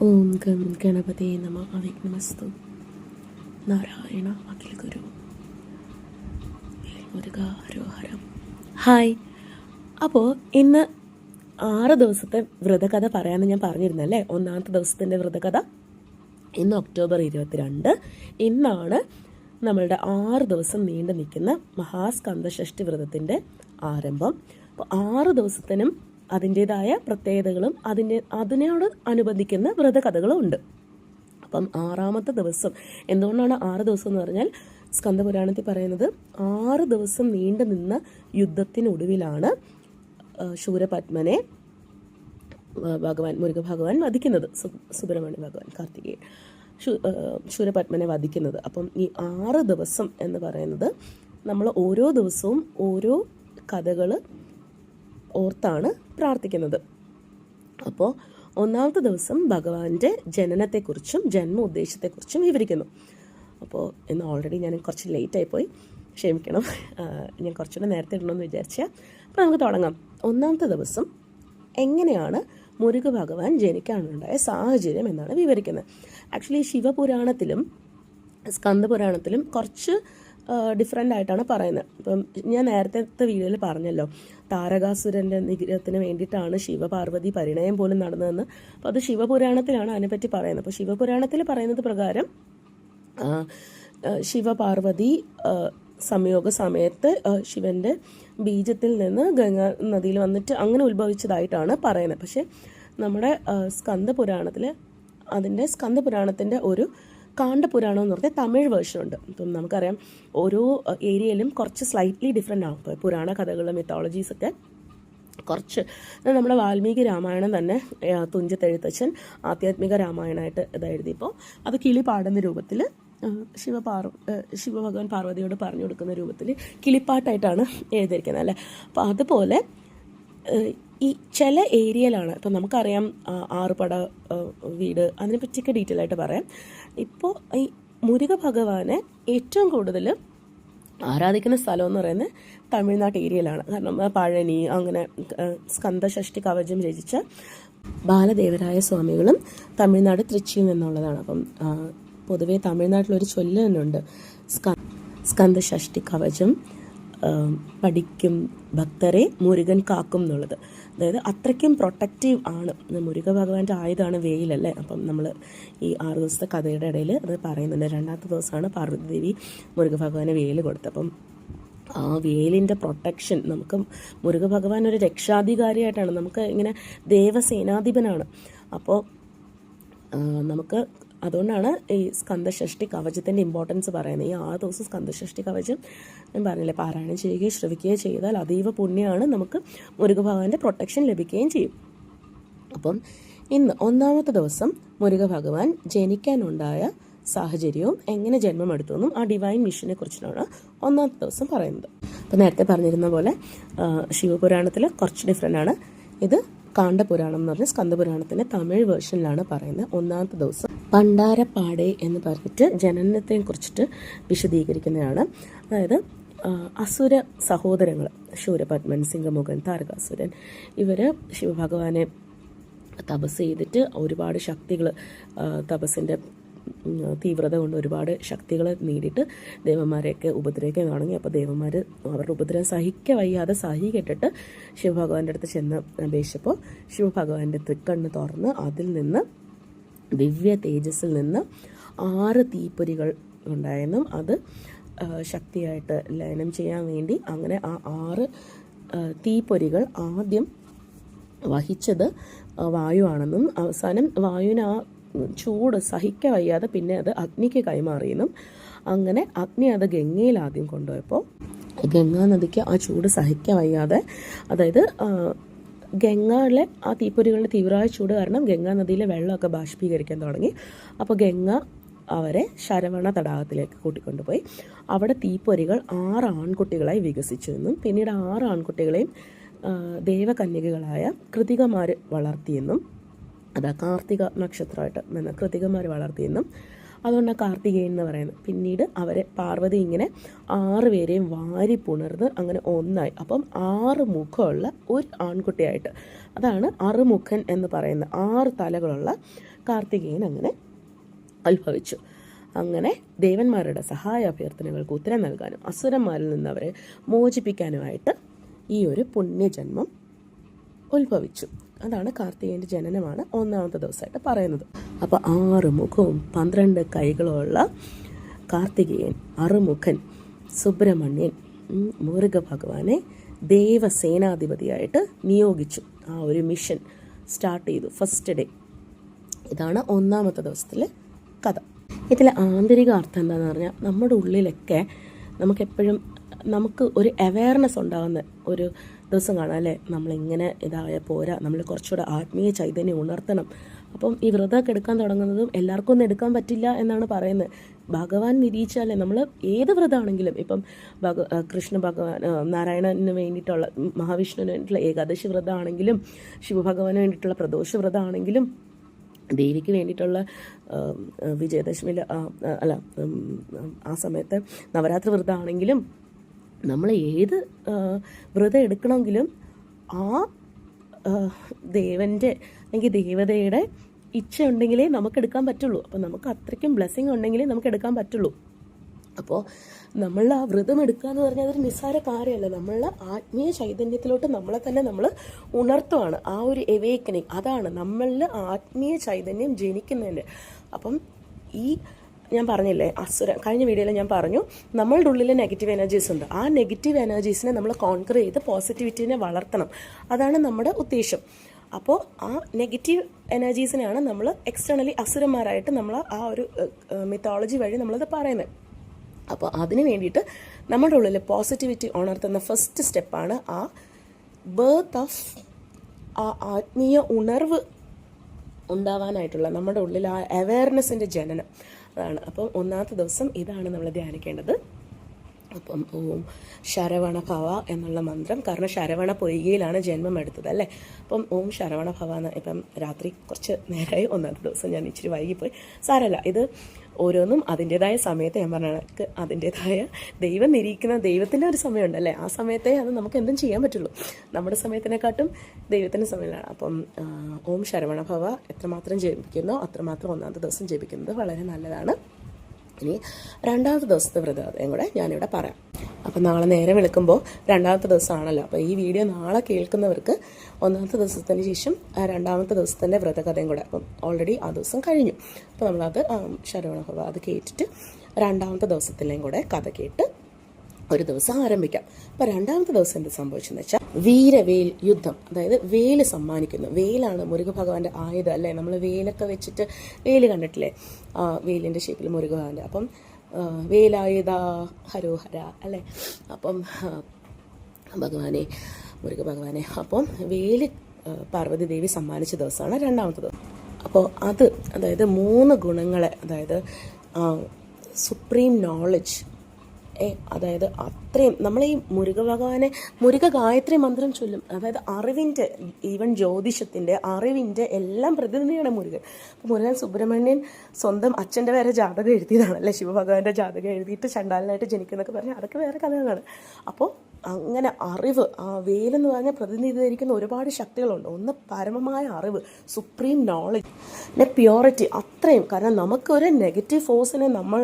ഓം gum ഗണപതേ നമ അവിഘ്നമസ്തു നാരായണ അഖില ഗുരു Muruga ഹരോഹരം. Hi. അപ്പോൾ ഇന്ന് 6 ദിവസത്തെ വ്രതകഥ പറയാമെന്ന് ഞാൻ പറഞ്ഞിരുന്നല്ലേ. ഒന്നാമത്തെ ദിവസത്തിൻ്റെ വ്രതകഥ ഇന്ന് ഒക്ടോബർ 22. ഇന്നാണ് നമ്മളുടെ 6 ദിവസം നീണ്ടു നിൽക്കുന്ന മഹാസ്കന്ദഷഷ്ടി വ്രതത്തിൻ്റെ ആരംഭം. അപ്പോൾ 6 ദിവസത്തിനും അതിൻ്റേതായ പ്രത്യേകതകളും അതിനോട് അനുബന്ധിക്കുന്ന വ്രതകഥകളും ഉണ്ട്. അപ്പം 6ാമത്തെ ദിവസം എന്തുകൊണ്ടാണ് 6 ദിവസം എന്ന് പറഞ്ഞാൽ സ്കന്ദപുരാണത്തിൽ പറയുന്നത് 6 ദിവസം നീണ്ടു നിന്ന യുദ്ധത്തിനൊടുവിലാണ് ശൂരപത്മനെ മുരുക ഭഗവാൻ വധിക്കുന്നത്. സുബ്രഹ്മണ്യ ഭഗവാൻ കാർത്തികേയൻ ശൂരപത്മനെ വധിക്കുന്നത്. അപ്പം ഈ 6 ദിവസം എന്ന് പറയുന്നത് നമ്മൾ ഓരോ ദിവസവും ഓരോ കഥകൾ ഓർത്താണ് പ്രാർത്ഥിക്കുന്നത്. അപ്പോൾ ഒന്നാമത്തെ ദിവസം ഭഗവാന്റെ ജനനത്തെക്കുറിച്ചും ജന്മ ഉദ്ദേശത്തെക്കുറിച്ചും വിവരിക്കുന്നു. അപ്പോൾ ഇന്ന് ഓൾറെഡി ഞാൻ കുറച്ച് ലേറ്റായിപ്പോയി, ക്ഷമിക്കണം. ഞാൻ കുറച്ചുകൂടെ നേരത്തെ ഇടണമെന്ന് വിചാരിച്ചാൽ. അപ്പോൾ നമുക്ക് തുടങ്ങാം. ഒന്നാമത്തെ ദിവസം എങ്ങനെയാണ് മുരുക ഭഗവാൻ ജനിക്കാനുണ്ടായ സാഹചര്യം എന്നാണ് വിവരിക്കുന്നത്. ആക്ച്വലി ശിവപുരാണത്തിലും സ്കന്ദപുരാണത്തിലും കുറച്ച് ഡിഫറെൻ്റ് ആയിട്ടാണ് പറയുന്നത്. ഇപ്പം ഞാൻ നേരത്തെ വീഡിയോയിൽ പറഞ്ഞല്ലോ, താരകാസുരൻ്റെ നിഗ്രഹത്തിന് വേണ്ടിയിട്ടാണ് ശിവപാർവതി പരിണയം പോലും നടന്നതെന്ന്. അപ്പോൾ അത് ശിവപുരാണത്തിലാണ് അതിനെപ്പറ്റി പറയുന്നത്. അപ്പോൾ ശിവപുരാണത്തിൽ പറയുന്നത് പ്രകാരം ശിവപാർവതി സംയോഗ സമയത്ത് ശിവൻ്റെ ബീജത്തിൽ നിന്ന് ഗംഗാ നദിയിൽ വന്നിട്ട് അങ്ങനെ ഉത്ഭവിച്ചതായിട്ടാണ് പറയുന്നത്. പക്ഷേ നമ്മുടെ സ്കന്ദപുരാണത്തിൻ്റെ ഒരു കാണ്ഡപുരാണം എന്ന് പറഞ്ഞാൽ തമിഴ് വേർഷൻ ഉണ്ട്. ഇപ്പം നമുക്കറിയാം ഓരോ ഏരിയയിലും കുറച്ച് സ്ലൈറ്റ്ലി ഡിഫറെൻ്റ് ആവും. ഇപ്പോൾ പുരാണ കഥകൾ മിത്തോളജീസൊക്കെ കുറച്ച് നമ്മുടെ വാൽമീകി രാമായണം തന്നെ തുഞ്ചത്തെഴുത്തച്ഛൻ ആധ്യാത്മിക രാമായണമായിട്ട് എഴുതിയപ്പോൾ അത് കിളി പാടുന്ന രൂപത്തിൽ ശിവഭഗവാൻ പാർവതിയോട് പറഞ്ഞു കൊടുക്കുന്ന രൂപത്തിൽ കിളിപ്പാട്ടായിട്ടാണ് എഴുതിയിരിക്കുന്നത് അല്ലേ. അപ്പോൾ അതുപോലെ ഈ ചില ഏരിയയിലാണ്, ഇപ്പോൾ നമുക്കറിയാം ആറുപട വീട്, അതിനെപ്പറ്റിയൊക്കെ ഡീറ്റെയിൽ ആയിട്ട് പറയാം. ഇപ്പോൾ ഈ മുരുക ഭഗവാനെ ഏറ്റവും കൂടുതൽ ആരാധിക്കുന്ന സ്ഥലം എന്ന് പറയുന്നത് തമിഴ്നാട് ഏരിയയിലാണ്. കാരണം പഴനി, അങ്ങനെ സ്കന്ദഷഷ്ടി കവചം രചിച്ച ബാലദേവരായ സ്വാമികളും തമിഴ്നാട് തൃച്ചിയിൽ നിന്നുള്ളതാണ്. അപ്പം പൊതുവേ തമിഴ്നാട്ടിലൊരു ചൊല്ല് തന്നെയുണ്ട്, സ്കന്ദഷഷ്ടി കവചം പഠിക്കും ഭക്തരെ മുരുകൻ കാക്കും എന്നുള്ളത്. അതായത് അത്രയ്ക്കും പ്രൊട്ടക്റ്റീവ് ആണ് മുരുക ഭഗവാന്റെ ആയുധമാണ് വേയിലല്ലേ. അപ്പം നമ്മൾ ഈ 6 ദിവസത്തെ കഥയുടെ ഇടയിൽ അത് പറയുന്നുണ്ട്. 2ാമത്തെ ദിവസമാണ് പാർവതി ദേവി മുരുക ഭഗവാന് വേല് കൊടുത്തത്. അപ്പം ആ വേലിൻ്റെ പ്രൊട്ടക്ഷൻ നമുക്ക് മുരുക ഭഗവാൻ ഒരു രക്ഷാധികാരിയായിട്ടാണ്, നമുക്ക് ഇങ്ങനെ ദേവസേനാധിപനാണ്. അപ്പോൾ നമുക്ക് അതുകൊണ്ടാണ് ഈ സ്കന്ദഷഷ്ടി കവചത്തിൻ്റെ ഇമ്പോർട്ടൻസ് പറയുന്നത്. ഈ 6 ദിവസം സ്കന്ദഷഷ്ടി കവചം ഞാൻ പറഞ്ഞില്ലേ, പാരായണം ചെയ്യുകയോ ശ്രവിക്കുകയോ ചെയ്താൽ അതീവ പുണ്യമാണ്, നമുക്ക് മുരുക ഭഗവാന്റെ പ്രൊട്ടക്ഷൻ ലഭിക്കുകയും ചെയ്യും. അപ്പം ഇന്ന് 1ാമത്തെ ദിവസം മുരുക ഭഗവാൻ ജനിക്കാനുണ്ടായ സാഹചര്യവും എങ്ങനെ ജന്മമെടുത്തുവെന്നും ആ ഡിവൈൻ മിഷനെ കുറിച്ചിട്ടാണ് 1ാമത്തെ ദിവസം പറയുന്നത്. അപ്പം നേരത്തെ പറഞ്ഞിരുന്ന പോലെ ശിവപുരാണത്തിൽ കുറച്ച് ഡിഫറെൻ്റ് ആണ്. ഇത് കാണ്ഡപുരാണം എന്ന് പറഞ്ഞാൽ സ്കന്ദപുരാണത്തിൻ്റെ തമിഴ് വേർഷനിലാണ് പറയുന്നത്. 1ാമത്തെ ദിവസം പണ്ടാരപ്പാടേ എന്ന് പറഞ്ഞിട്ട് ജനനത്തെ കുറിച്ചിട്ട് വിശദീകരിക്കുന്നതാണ്. അതായത് അസുര സഹോദരങ്ങൾ ശൂരപത്മൻ, സിംഹമുഖൻ, താരകാസുരൻ, ഇവർ ശിവഭഗവാനെ തപസ് ചെയ്തിട്ട് ഒരുപാട് ശക്തികൾ, തപസ്സിൻ്റെ തീവ്രത കൊണ്ട് ഒരുപാട് ശക്തികൾ നേടിയിട്ട് ദേവന്മാരെയൊക്കെ ഉപദ്രവിക്കാൻ തുടങ്ങി. അപ്പോൾ ദേവന്മാർ അവരുടെ ഉപദ്രവം വയ്യാതെ സഹി കെട്ടിട്ട് ശിവഭഗവാന്റെ അടുത്ത് ചെന്ന് അപേക്ഷിച്ചപ്പോൾ ശിവഭഗവാന്റെ തൃക്കണ്ണ് തുറന്ന് അതിൽ നിന്ന് ദിവ്യ തേജസ്സിൽ നിന്ന് 6 തീപ്പൊരികൾ ഉണ്ടായെന്നും അത് ശക്തിയായിട്ട് ലയനം ചെയ്യാൻ വേണ്ടി അങ്ങനെ ആ 6 തീപ്പൊരികൾ ആദ്യം വഹിച്ചത് വായുവാണെന്നും അവസാനം വായുവിന് ആ ചൂട് വയ്യാതെ പിന്നെ അത് അഗ്നിക്ക് കൈമാറിയെന്നും, അങ്ങനെ അഗ്നി അത് ഗംഗയിൽ ആദ്യം കൊണ്ടുപോയപ്പോൾ ഗംഗാ നദിക്ക് ആ ചൂട് വയ്യാതെ, അതായത് ഗംഗയിലെ ആ തീപ്പൊരികളുടെ തീവ്രമായ ചൂട് കാരണം ഗംഗാ നദിയിലെ വെള്ളമൊക്കെ ബാഷ്പീകരിക്കാൻ തുടങ്ങി. അപ്പോൾ ഗംഗ അവരെ ശരവണ തടാകത്തിലേക്ക് കൂട്ടിക്കൊണ്ടുപോയി അവിടെ തീപ്പൊരികൾ 6 ആൺകുട്ടികളായി വികസിച്ചു എന്നും പിന്നീട് 6 ആൺകുട്ടികളെയും ദേവകന്യകകളായ കൃതികമാർ വളർത്തിയെന്നും, അതാ കാർത്തിക നക്ഷത്രമായിട്ട് കൃതികമാർ വളർത്തിയെന്നും, അതുകൊണ്ടാണ് കാർത്തികേയൻ എന്ന് പറയുന്നത്. പിന്നീട് അവരെ പാർവതി ഇങ്ങനെ 6 പേരെയും വാരി പുണർന്ന് അങ്ങനെ ഒന്നായി. അപ്പം 6 മുഖമുള്ള ഒരു ആൺകുട്ടിയായിട്ട്, അതാണ് അറുമുഖൻ എന്ന് പറയുന്ന 6 തലകളുള്ള കാർത്തികേയൻ അങ്ങനെ ഉത്ഭവിച്ചു. അങ്ങനെ ദേവന്മാരുടെ സഹായ അഭ്യർത്ഥനകൾക്ക് ഉത്തരം നൽകാനും അസുരന്മാരിൽ നിന്ന് അവരെ മോചിപ്പിക്കാനുമായിട്ട് ഈ ഒരു പുണ്യജന്മം ഉത്ഭവിച്ചു. അതാണ് കാർത്തികേയൻ്റെ ജനനമാണ് ഒന്നാമത്തെ ദിവസമായിട്ട് പറയുന്നത്. അപ്പോൾ 6 മുഖവും 12 കൈകളുമുള്ള കാർത്തികേയൻ, അറുമുഖൻ, സുബ്രഹ്മണ്യൻ, മുരുക ഭഗവാനെ ദേവസേനാധിപതിയായിട്ട് നിയോഗിച്ചു. ആ ഒരു മിഷൻ സ്റ്റാർട്ട് ചെയ്തു ഫസ്റ്റ് ഡേ. ഇതാണ് ഒന്നാമത്തെ ദിവസത്തിലെ കഥ. ഇതിലെ ആന്തരിക അർത്ഥം എന്താണെന്ന് പറഞ്ഞാൽ, നമ്മുടെ ഉള്ളിലൊക്കെ നമുക്കെപ്പോഴും നമുക്ക് ഒരു അവയർനെസ് ഉണ്ടാകുന്ന ഒരു ദിവസം കാണാം അല്ലേ. നമ്മളിങ്ങനെ ഇതായ പോരാ, നമ്മൾ കുറച്ചുകൂടെ ആത്മീയ ചൈതന്യം ഉണർത്തണം. അപ്പം ഈ വ്രതമൊക്കെ എടുക്കാൻ തുടങ്ങുന്നതും എല്ലാവർക്കും ഒന്നും എടുക്കാൻ പറ്റില്ല എന്നാണ് പറയുന്നത്. ഭഗവാൻ നിരീക്ഷിച്ചാലേ നമ്മൾ ഏത് വ്രതമാണെങ്കിലും, ഇപ്പം കൃഷ്ണ ഭഗവാൻ നാരായണന് വേണ്ടിയിട്ടുള്ള, മഹാവിഷ്ണുവിന് വേണ്ടിയിട്ടുള്ള ഏകാദശി വ്രതമാണെങ്കിലും, ശിവഭഗവാന് വേണ്ടിയിട്ടുള്ള പ്രദോഷ വ്രതമാണെങ്കിലും, ദേവിക്ക് വേണ്ടിയിട്ടുള്ള വിജയദശമിയിൽ ആ സമയത്ത് നവരാത്രി വ്രതമാണെങ്കിലും, നമ്മൾ ഏത് വ്രതം എടുക്കണമെങ്കിലും ആ ദേവൻ്റെ അല്ലെങ്കിൽ ദേവതയുടെ ഇച്ഛ ഉണ്ടെങ്കിലേ നമുക്ക് എടുക്കാൻ പറ്റുള്ളൂ. അപ്പോൾ നമുക്ക് അത്രയ്ക്കും ബ്ലെസ്സിങ് ഉണ്ടെങ്കിലേ നമുക്ക് എടുക്കാൻ പറ്റുള്ളൂ. അപ്പോൾ നമ്മൾ ആ വ്രതം എടുക്കുക എന്ന് പറഞ്ഞാൽ അതൊരു നിസ്സാര കാര്യമല്ല. നമ്മളുടെ ആത്മീയ ചൈതന്യത്തിലോട്ട് നമ്മളെ തന്നെ നമ്മൾ ഉണർത്തുവാണ്. ആ ഒരു എവേക്കനിങ്, അതാണ് നമ്മളിൽ ആത്മീയ ചൈതന്യം ജനിക്കുന്നതിൻ്റെ. അപ്പം ഈ ഞാൻ പറഞ്ഞില്ലേ, കഴിഞ്ഞ വീഡിയോയിൽ ഞാൻ പറഞ്ഞു, നമ്മളുടെ ഉള്ളിൽ നെഗറ്റീവ് എനർജീസ് ഉണ്ട്. ആ നെഗറ്റീവ് എനർജീസിനെ നമ്മൾ കോൺക്വർ ചെയ്ത് പോസിറ്റിവിറ്റിനെ വളർത്തണം. അതാണ് നമ്മുടെ ഉദ്ദേശം. അപ്പോൾ ആ നെഗറ്റീവ് എനർജീസിനെയാണ് നമ്മൾ എക്സ്റ്റേണലി അസുരന്മാരായിട്ട് നമ്മൾ ആ ഒരു മിത്തോളജി വഴി നമ്മളത് പറയുന്നത്. അപ്പോൾ അതിന് വേണ്ടിയിട്ട് നമ്മുടെ ഉള്ളിൽ പോസിറ്റിവിറ്റി ഉണർത്തുന്ന ഫസ്റ്റ് സ്റ്റെപ്പാണ് ആ ബേർത്ത് ഓഫ് ആ ആത്മീയ ഉണർവ് ഉണ്ടാവാനായിട്ടുള്ള നമ്മുടെ ഉള്ളിൽ ആ അവയർനെസ്സിൻ്റെ ജനനം. അതാണ്. അപ്പം ഒന്നാമത്തെ ദിവസം ഇതാണ് നമ്മൾ ധ്യാനിക്കേണ്ടത്. അപ്പം ഓം ശരവണ ഭവ എന്നുള്ള മന്ത്രം, കാരണം ശരവണ പൊയ്കയിലാണ് ജന്മം എടുത്തത് അല്ലേ. അപ്പം ഓം ശരവണ ഭവ എന്ന്, ഇപ്പം രാത്രി കുറച്ച് നേരമായി, ഒന്നാമത്തെ ദിവസം ഞാൻ ഇച്ചിരി വൈകിപ്പോയി, സാരമല്ല. ഇത് ഓരോന്നും അതിൻ്റെതായ സമയത്ത്, ഞാൻ പറഞ്ഞ അതിൻ്റെതായ ദൈവം നിരീക്കുന്ന ദൈവത്തിൻ്റെ ഒരു സമയമുണ്ടല്ലേ, ആ സമയത്തെ അത് നമുക്ക് എന്തും ചെയ്യാൻ പറ്റുള്ളൂ. നമ്മുടെ സമയത്തിനെക്കാട്ടും ദൈവത്തിൻ്റെ സമയമാണ്. അപ്പം ഓം ശരവണ ഭവ എത്രമാത്രം ജപിക്കുന്നോ അത്രമാത്രം ഒന്നാമത്തെ ദിവസം ജപിക്കുന്നത് വളരെ നല്ലതാണ്. ഇനി രണ്ടാമത്തെ ദിവസത്തെ വ്രതം കൂടെ ഞാനിവിടെ പറയാം. അപ്പം നാളെ നേരം വെളുക്കുമ്പോൾ രണ്ടാമത്തെ ദിവസമാണല്ലോ. അപ്പോൾ ഈ വീഡിയോ നാളെ കേൾക്കുന്നവർക്ക് ഒന്നാമത്തെ ദിവസത്തിന് ശേഷം രണ്ടാമത്തെ ദിവസത്തിൻ്റെ വ്രതകഥയും കൂടെ, അപ്പം ഓൾറെഡി ആ ദിവസം കഴിഞ്ഞു. അപ്പോൾ നമ്മളത് ശരവണഭവ അത് കേട്ടിട്ട് രണ്ടാമത്തെ ദിവസത്തിലേയും കൂടെ കഥ കേട്ട് ഒരു ദിവസം ആരംഭിക്കാം. അപ്പോൾ രണ്ടാമത്തെ ദിവസം എന്ത് സംഭവിച്ചെന്ന് വെച്ചാൽ, വീരവേൽ യുദ്ധം, അതായത് വേല് സമ്മാനിക്കുന്നു. വേലാണ് മുരുക ഭഗവാന്റെ ആയുധം അല്ലേ. നമ്മൾ വേലൊക്കെ വെച്ചിട്ട് വേല് കണ്ടിട്ടില്ലേ, വേലിൻ്റെ ഷേപ്പിൽ മുരുക ഭഗവാന്റെ. അപ്പം വേലായുധ ഹരോഹര അല്ലേ. അപ്പം ഭഗവാനെ, മുരുക ഭഗവാനെ, അപ്പം വേല് പാർവതി ദേവി സമ്മാനിച്ച ദിവസമാണ് രണ്ടാമത്തെ ദിവസം. അപ്പോൾ അതായത് 3 ഗുണങ്ങളെ, അതായത് സുപ്രീം നോളജ്, അതായത് അത്രയും നമ്മൾ ഈ മുരുക ഭഗവാനെ, മുരുക ഗായത്രി മന്ത്രം ചൊല്ലും. അതായത് അറിവിൻ്റെ, ഈവൻ ജ്യോതിഷത്തിൻ്റെ അറിവിൻ്റെ എല്ലാം പ്രതിനിധിയാണ് മുരുകൻ. അപ്പോൾ മുരുകൻ സുബ്രഹ്മണ്യൻ സ്വന്തം അച്ഛൻ്റെ വരെ ജാതകം എഴുതിയതാണല്ലേ, ശിവഭഗവാന്റെ ജാതകം എഴുതിയിട്ട് ചണ്ടാലനായിട്ട് ജനിക്കുന്നൊക്കെ പറഞ്ഞാൽ അതൊക്കെ വേറെ കഥകളാണ്. അപ്പോൾ അങ്ങനെ അറിവ്, ആ വേലെന്ന് പറഞ്ഞാൽ പ്രതിനിധീകരിക്കുന്ന ഒരുപാട് ശക്തികളുണ്ട്. ഒന്ന് പരമമായ അറിവ്, സുപ്രീം നോളജ്, പിന്നെ പ്യൂരിറ്റി, അത്രയും. കാരണം നമുക്കൊരു നെഗറ്റീവ് ഫോഴ്സിനെ നമ്മൾ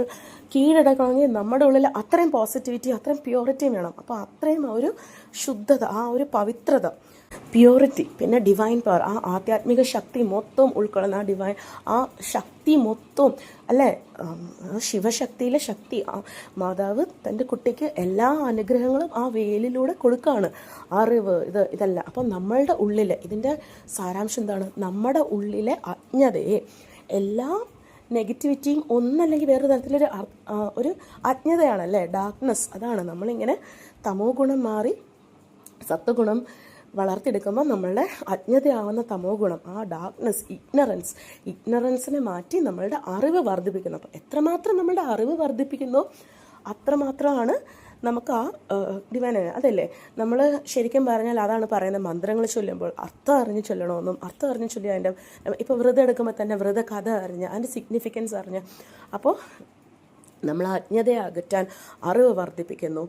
കീഴടക്കണമെങ്കിൽ നമ്മുടെ ഉള്ളിൽ അത്രയും പോസിറ്റിവിറ്റി, അത്രയും പ്യൂരിറ്റിയും വേണം. അപ്പോൾ അത്രയും ആ ഒരു ശുദ്ധത, ആ ഒരു പവിത്രത, പ്യൂരിറ്റി, പിന്നെ ഡിവൈൻ പവർ, ആ ആധ്യാത്മിക ശക്തി മൊത്തം ഉൾക്കൊള്ളുന്ന ആ ഡിവൈൻ, ആ ശക്തി മൊത്തം അല്ലേ, ശിവശക്തിയിലെ ശക്തി. ആ മാതാവ് തൻ്റെ കുട്ടിക്ക് എല്ലാ അനുഗ്രഹങ്ങളും ആ വേലിലൂടെ കൊടുക്കുകയാണ്. അറിവ്, ഇതല്ല. അപ്പം നമ്മളുടെ ഉള്ളിൽ ഇതിൻ്റെ സാരാംശം എന്താണ്? നമ്മുടെ ഉള്ളിലെ അജ്ഞതയെ, എല്ലാ നെഗറ്റിവിറ്റിയും ഒന്നല്ലെങ്കിൽ വേറെ തരത്തിലൊരു ഒരു അജ്ഞതയാണല്ലേ, ഡാർക്ക്നെസ്. അതാണ് നമ്മളിങ്ങനെ തമോ ഗുണം മാറി സത്വഗുണം വളർത്തിയെടുക്കുമ്പോൾ നമ്മളുടെ അജ്ഞതയാവുന്ന തമോ ഗുണം, ആ ഡാർക്ക്നെസ്, ഇഗ്നറൻസിനെ മാറ്റി നമ്മളുടെ അറിവ് വർദ്ധിപ്പിക്കുന്നു. അപ്പോൾ എത്രമാത്രം നമ്മളുടെ അറിവ് വർദ്ധിപ്പിക്കുന്നോ അത്രമാത്രമാണ് നമുക്ക് ആ ഡിവൈൻ അതല്ലേ നമ്മൾ ശരിക്കും പറഞ്ഞാൽ അതാണ് പറയുന്നത്, മന്ത്രങ്ങൾ ചൊല്ലുമ്പോൾ അർത്ഥം അറിഞ്ഞ് ചൊല്ലണമെന്നും അർത്ഥം അറിഞ്ഞ് ചൊല്ലി അതിൻ്റെ ഇപ്പോൾ വ്രതം എടുക്കുമ്പോൾ തന്നെ വ്രത കഥ അറിഞ്ഞ് അതിൻ്റെ സിഗ്നിഫിക്കൻസ് അറിഞ്ഞ് അപ്പോൾ നമ്മൾ അജ്ഞതയെ അകറ്റാൻ അറിവ് വർദ്ധിപ്പിക്കുന്നു.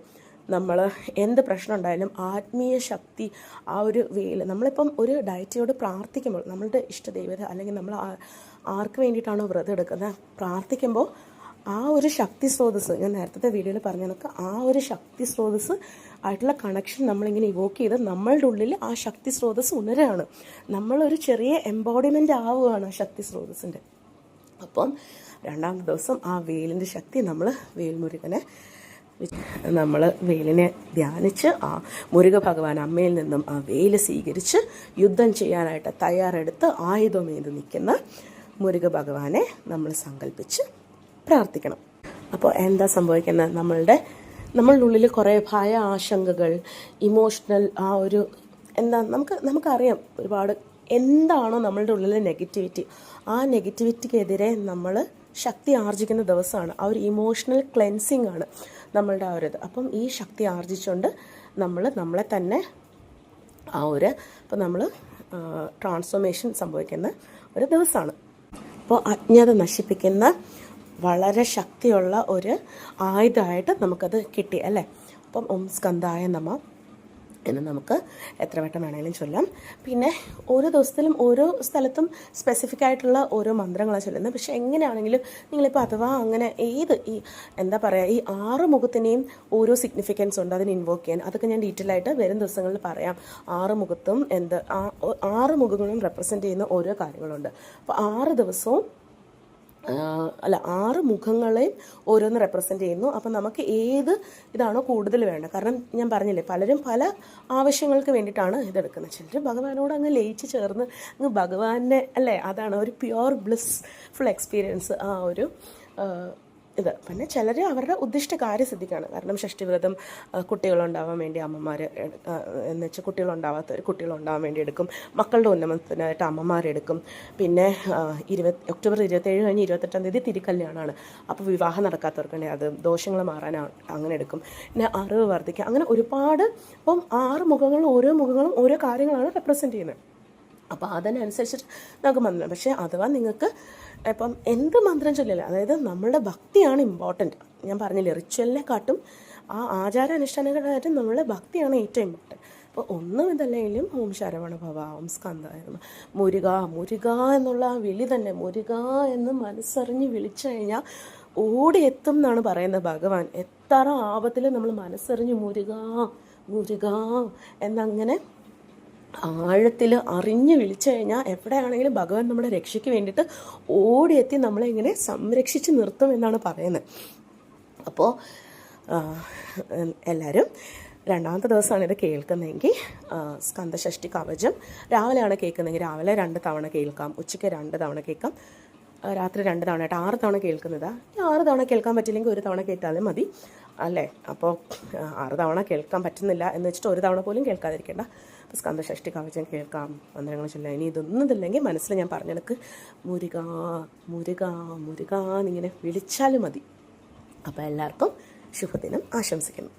നമ്മൾ എന്ത് പ്രശ്നം ഉണ്ടായാലും ആത്മീയ ശക്തി ആ ഒരു വേയിൽ നമ്മളിപ്പം ഒരു ഡയറ്റിയോട് പ്രാർത്ഥിക്കുമ്പോൾ നമ്മളുടെ ഇഷ്ടദൈവത അല്ലെങ്കിൽ നമ്മൾ ആർക്ക് വേണ്ടിയിട്ടാണോ വ്രതം എടുക്കുന്നത് പ്രാർത്ഥിക്കുമ്പോൾ ആ ഒരു ശക്തി സ്രോതസ്സ് ഞാൻ നേരത്തെ വീഡിയോയിൽ പറഞ്ഞ കണക്ക് ആ ഒരു ശക്തി സ്രോതസ്സ് ആയിട്ടുള്ള കണക്ഷൻ നമ്മളിങ്ങനെ ഇവോക്ക് ചെയ്ത് നമ്മളുടെ ഉള്ളിൽ ആ ശക്തി സ്രോതസ്സ് ഉണരുകയാണ്. നമ്മളൊരു ചെറിയ എംബോഡിമെൻ്റ് ആവുകയാണ് ആ ശക്തി സ്രോതസ്സിൻ്റെ. അപ്പം രണ്ടാമത്തെ ദിവസം ആ വേലിൻ്റെ ശക്തി നമ്മൾ വേൽമുരുകനെ നമ്മൾ വേലിനെ ധ്യാനിച്ച് ആ മുരുക ഭഗവാൻ അമ്മയിൽ നിന്നും ആ വേല് സ്വീകരിച്ച് യുദ്ധം ചെയ്യാനായിട്ട് തയ്യാറെടുത്ത് ആയുധമേന്ത് നിൽക്കുന്ന മുരുക ഭഗവാനെ നമ്മൾ സങ്കല്പിച്ച് പ്രാർത്ഥിക്കണം. അപ്പോൾ എന്താ സംഭവിക്കുന്നത്, നമ്മളുടെ ഉള്ളിൽ കുറേ ഭയ ആശങ്കകൾ ഇമോഷണൽ ആ ഒരു എന്താ നമുക്കറിയാം ഒരുപാട് എന്താണോ നമ്മളുടെ ഉള്ളിലെ നെഗറ്റിവിറ്റി ആ നെഗറ്റിവിറ്റിക്കെതിരെ നമ്മൾ ശക്തി ആർജിക്കുന്ന ദിവസമാണ്. ആ ഒരു ഇമോഷണൽ ക്ലെൻസിങ് ആണ് നമ്മളുടെ ആ ഒരു ഇത്. അപ്പം ഈ ശക്തി ആർജിച്ചുകൊണ്ട് നമ്മളെ തന്നെ അപ്പോൾ നമ്മൾ ട്രാൻസ്ഫോർമേഷൻ സംഭവിക്കുന്ന ഒരു ദിവസമാണ്. അപ്പോൾ അജ്ഞത നശിപ്പിക്കുന്ന വളരെ ശക്തിയുള്ള ഒരു ആയുധമായിട്ട് നമുക്കത് കിട്ടി അല്ലേ. അപ്പം ഓം സ്കന്ധായ നമഃ എന്ന് നമുക്ക് എത്ര വട്ടം വേണമെങ്കിലും ചൊല്ലാം. പിന്നെ ഓരോ ദിവസത്തിലും ഓരോ സ്ഥലത്തും സ്പെസിഫിക് ആയിട്ടുള്ള ഓരോ മന്ത്രങ്ങളാണ് ചൊല്ലുന്നത്. പക്ഷേ എങ്ങനെയാണെങ്കിലും നിങ്ങളിപ്പോൾ അഥവാ അങ്ങനെ ഈ എന്താ പറയുക ഈ 6 മുഖത്തിനെയും ഓരോ സിഗ്നിഫിക്കൻസ് ഉണ്ട് അതിന് ഇൻവോക്ക് ചെയ്യാൻ. അതൊക്കെ ഞാൻ ഡീറ്റെയിൽ ആയിട്ട് വരും ദിവസങ്ങളിൽ പറയാം. 6 മുഖത്തും 6 മുഖങ്ങളും റെപ്രസെൻറ്റ് ചെയ്യുന്ന ഓരോ കാര്യങ്ങളുണ്ട്. അപ്പോൾ 6 ദിവസവും 6 മുഖങ്ങളെയും ഓരോന്ന് റെപ്രസെൻറ്റ് ചെയ്യുന്നു. അപ്പം നമുക്ക് ഏത് ഇതാണോ കൂടുതൽ വേണ്ടത്, കാരണം ഞാൻ പറഞ്ഞില്ലേ പലരും പല ആവശ്യങ്ങൾക്ക് വേണ്ടിയിട്ടാണ് ഇതെടുക്കുന്നത്. ചിലർ ഭഗവാനോട് അങ്ങ് ലയിച്ച് ചേർന്ന് അങ്ങ് ഭഗവാനെ അല്ലേ, അതാണ് ഒരു പ്യുവർ ബ്ലിസ്ഫുൾ എക്സ്പീരിയൻസ് ആ ഒരു ഇത്. പിന്നെ ചിലർ അവരുടെ ഉദ്ദിഷ്ട കാര്യസിദ്ധിക്കാണ്. കാരണം ഷഷ്ടിവ്രതം കുട്ടികളുണ്ടാവാൻ വേണ്ടി അമ്മമാർ എന്ന് വെച്ചാൽ കുട്ടികളുണ്ടാവാത്തവർ കുട്ടികളുണ്ടാവാൻ വേണ്ടി എടുക്കും. മക്കളുടെ ഉന്നമനത്തിനായിട്ട് അമ്മമാരെടുക്കും. പിന്നെ ഒക്ടോബർ 27 കഴിഞ്ഞ് 28-ാം തീയതി തിരുക്കല്യാണമാണ്. അപ്പോൾ വിവാഹം നടക്കാത്തവർക്കുണ്ടെ അത് ദോഷങ്ങൾ മാറാൻ അങ്ങനെ എടുക്കും. പിന്നെ അറിവ് വർദ്ധിക്കുക, അങ്ങനെ ഒരുപാട്. അപ്പം 6 മുഖങ്ങളും ഓരോ കാര്യങ്ങളാണ് റെപ്രസെൻറ്റ് ചെയ്യുന്നത്. അപ്പോൾ അതിനനുസരിച്ചിട്ട് നമുക്ക് മന്ത്രം. പക്ഷേ അഥവാ നിങ്ങൾക്ക് ഇപ്പം എന്ത് മന്ത്രം ചൊല്ലില്ല, അതായത് നമ്മളുടെ ഭക്തിയാണ് ഇമ്പോർട്ടൻറ്റ്. ഞാൻ പറഞ്ഞില്ലേ റിച്വലിനെക്കാട്ടും ആ ആചാരാനുഷ്ഠാനങ്ങളായിട്ടും നമ്മളുടെ ഭക്തിയാണ് ഏറ്റവും ഇമ്പോർട്ടൻറ്റ്. അപ്പോൾ ഒന്നും ഇതല്ലെങ്കിലും ഓം ശരവണ ഭവ ഓം സ്കന്ധായ നമഃ മുരുക എന്നുള്ള ആ വിളി തന്നെ മുരുക എന്ന് മനസ്സറിഞ്ഞ് വിളിച്ചു കഴിഞ്ഞാൽ ഓടിയെത്തും എന്നാണ് പറയുന്നത് ഭഗവാൻ. എത്ര ആപത്തിൽ നമ്മൾ മനസ്സറിഞ്ഞ് മുരുക എന്നങ്ങനെ ആഴത്തിൽ അറിഞ്ഞ് വിളിച്ചു കഴിഞ്ഞാൽ എവിടെയാണെങ്കിലും ഭഗവാൻ നമ്മുടെ രക്ഷയ്ക്ക് വേണ്ടിയിട്ട് ഓടിയെത്തി നമ്മളെ ഇങ്ങനെ സംരക്ഷിച്ച് നിർത്തും എന്നാണ് പറയുന്നത്. അപ്പോൾ എല്ലാവരും രണ്ടാമത്തെ ദിവസമാണ് ഇത് കേൾക്കുന്നതെങ്കിൽ സ്കന്ദഷഷ്ടി കവചം രാവിലെയാണ് കേൾക്കുന്നതെങ്കിൽ രാവിലെ 2 തവണ കേൾക്കാം, ഉച്ചയ്ക്ക് 2 തവണ കേൾക്കാം, രാത്രി 2 തവണയായിട്ട് 6 തവണ കേൾക്കുന്നതാണ്. ഈ 6 തവണ കേൾക്കാൻ പറ്റില്ലെങ്കിൽ 1 തവണ കേട്ടാലും മതി അല്ലേ. അപ്പോൾ 6 തവണ കേൾക്കാൻ പറ്റുന്നില്ല എന്ന് വെച്ചിട്ട് 1 തവണ പോലും കേൾക്കാതിരിക്കേണ്ട. അപ്പോൾ സ്കന്ദഷഷ്ടി കവചം കേൾക്കാം, മന്ത്രങ്ങൾ ചൊല്ലാം. ഇനി ഇതൊന്നും ഇല്ലെങ്കിൽ മനസ്സിൽ ഞാൻ പറഞ്ഞെടുക്ക് മുരുക എന്നിങ്ങനെ വിളിച്ചാലും മതി. അപ്പോൾ എല്ലാവർക്കും ശുഭദിനം ആശംസിക്കുന്നു.